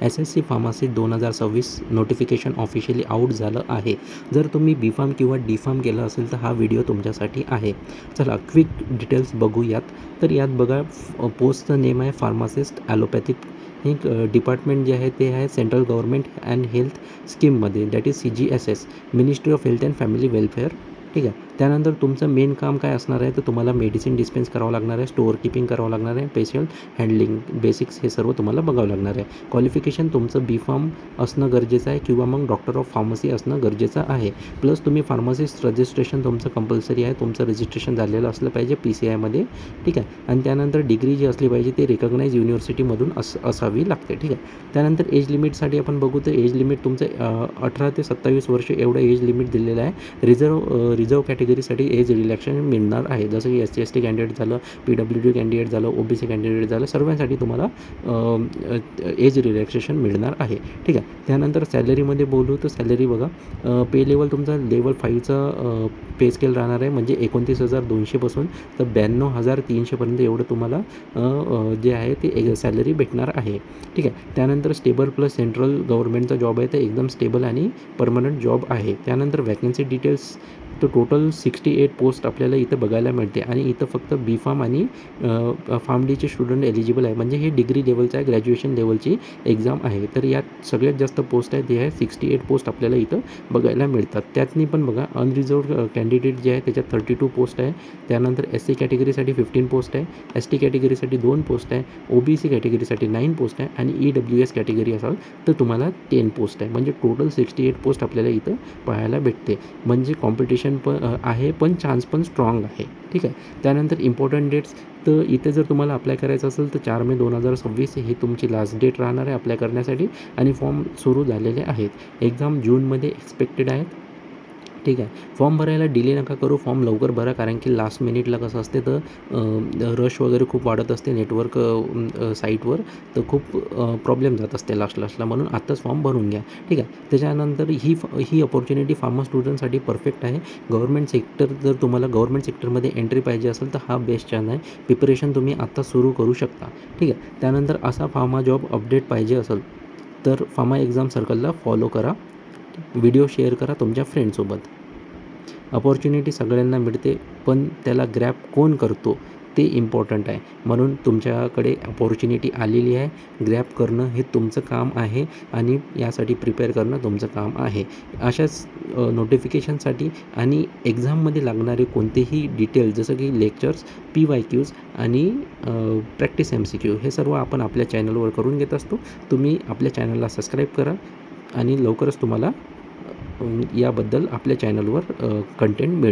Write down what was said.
SSC pharmacy 2026 notification officially out झालं आहे. जर तुम्ही B.Pharm किंवा D.Pharm केलं असेल तर हा व्हिडिओ तुमच्यासाठी आहे. चला क्विक डिटेल्स बघूयात. तर यात बघा पोस्टचं नेम आहे फार्मासिस्ट ॲलोपॅथिक. एक डिपार्टमेंट जे आहे ते आहे सेंट्रल गव्हर्नमेंट अँड हेल्थ स्कीममध्ये, that is CGSS, ministry of health and family welfare. ठीक आहे. त्यानंतर तुमचं मेन काम काय असणार आहे तर तुम्हाला मेडिसिन डिस्पेन्स करावं लागणार आहे, स्टोअर कीपिंग करावं लागणार आहे, पेशंट हँडलिंग बेसिक्स हे सर्व तुम्हाला बघावं लागणार आहे. क्वालिफिकेशन तुमचं B.Pharm असणं गरजेचं आहे किंवा मग डॉक्टर ऑफ फार्मसी असणं गरजेचं आहे. प्लस तुम्ही फार्मसिस्ट रजिस्ट्रेशन तुमचं कंपल्सरी आहे, तुमचं रजिस्ट्रेशन झालेलं असलं पाहिजे PCIमध्ये. ठीक आहे. आणि त्यानंतर डिग्री जी असली पाहिजे ती रिकग्नाइज युनिव्हर्सिटीमधून असावी लागते. ठीक आहे. त्यानंतर एज लिमिटसाठी आपण बघू तर एज लिमिट तुमचं 18 ते 27 वर्ष एवढं एज लिमिट दिलेलं आहे. रिझर्व कॅटेगरीसाठी एज रिलॅक्सेशन मिळणार आहे, जसं की SC/ST कॅन्डिडेट झालं, PWD कॅन्डिडेट झालं, OBC कॅन्डिडेट झालं, सर्वांसाठी तुम्हाला एज रिलॅक्सेशन मिळणार आहे. ठीक आहे. त्यानंतर सॅलरीमध्ये बोलू तर सॅलरी बघा, पे लेवल तुमचा लेवल 5चा पे स्केल राहणार आहे, म्हणजे 29,200 पासून तर 92,300पर्यंत एवढं तुम्हाला जे आहे ते सॅलरी भेटणार आहे. ठीक आहे. त्यानंतर स्टेबल प्लस सेंट्रल गव्हर्नमेंटचा जॉब आहे, तर एकदम स्टेबल आणि परमनंट जॉब आहे. त्यानंतर वॅकन्सी डिटेल्स तर टोटल 68 पोस्ट आपल्याला इथं बघायला मिळते आणि इथं फक्त B.Pharm आणि PharmDचे स्टुडंट एलिजिबल आहे, म्हणजे हे डिग्री लेवलचं आहे, ग्रॅज्युएशन लेवलची एक्झाम आहे. तर यात सगळ्यात जास्त पोस्ट आहे ते आहे 68 पोस्ट आपल्याला इथं बघायला मिळतात. त्यातनी पण बघा अनरिझर्व्ड कॅन्डिडेट जे आहे त्याच्यात 32 पोस्ट आहे. त्यानंतर SC कॅटेगरीसाठी 15 पोस्ट आहे, ST कॅटेगरीसाठी 2 पोस्ट आहे, OBC कॅटेगरीसाठी 9 पोस्ट आहे आणि EWS कॅटेगरी असाल तर तुम्हाला 10 पोस्ट आहे, म्हणजे टोटल 68 पोस्ट आपल्याला इथं पाहायला भेटते. म्हणजे कॉम्पिटिशन पण आहे, पण चान्स पण स्ट्रॉंग आहे. ठीक आहे. त्यानंतर इम्पॉर्टंट डेट्स तर इथे जर तुम्हाला अप्लाय करायचं असेल तर 4 मे 2026 ही तुमची लास्ट डेट राहणार आहे अप्लाय करण्यासाठी आणि फॉर्म सुरू झालेले आहेत. एक्झाम जूनमध्ये एक्सपेक्टेड आहेत. ठीक आहे. फॉर्म भरायला डिले नका करू, फॉर्म लवकर भरा, कारण की लास्ट मिनिटला कसं असते तर रश वगैरे खूप वाढत असते नेटवर्क साईटवर, तर खूप प्रॉब्लेम जात असते लास्टला, म्हणून आत्ताच फॉर्म भरून घ्या. ठीक आहे. त्याच्यानंतर ही अपॉर्च्युनिटी फार्मा स्टुडंटसाठी परफेक्ट आहे. गव्हर्नमेंट सेक्टर जर तुम्हाला गव्हर्नमेंट सेक्टरमध्ये एंट्री पाहिजे असेल तर हा बेस्ट चान्स आहे. प्रिपरेशन तुम्ही आत्ता सुरू करू शकता. ठीक आहे. त्यानंतर असा फार्मा जॉब अपडेट पाहिजे असेल तर फार्मा एक्झाम सर्कलला फॉलो करा, व्हिडिओ शेअर करा तुमच्या फ्रेंडसोबत. अपॉर्च्युनिटी सगळ्यांना मिळते, पण त्याला ग्रॅब कोण करतो ते इम्पॉर्टंट आहे. म्हणून तुमच्याकडे अपॉर्च्युनिटी आलेली आहे, ग्रॅब करणं हे तुमचं काम आहे आणि यासाठी प्रिपेअर करणं तुमचं काम आहे. अशाच नोटिफिकेशनसाठी आणि एक्झाममध्ये लागणारे कोणतेही डिटेल जसं की लेक्चर्स, PYQs आणि प्रॅक्टिस MCQ हे सर्व आपण आपल्या चॅनलवर करून घेत असतो. तुम्ही आपल्या चॅनलला सबस्क्राईब करा आणि लवकरच तुम्हाला याबद्दल आपल्या चॅनलवर कंटेंट मिळेल.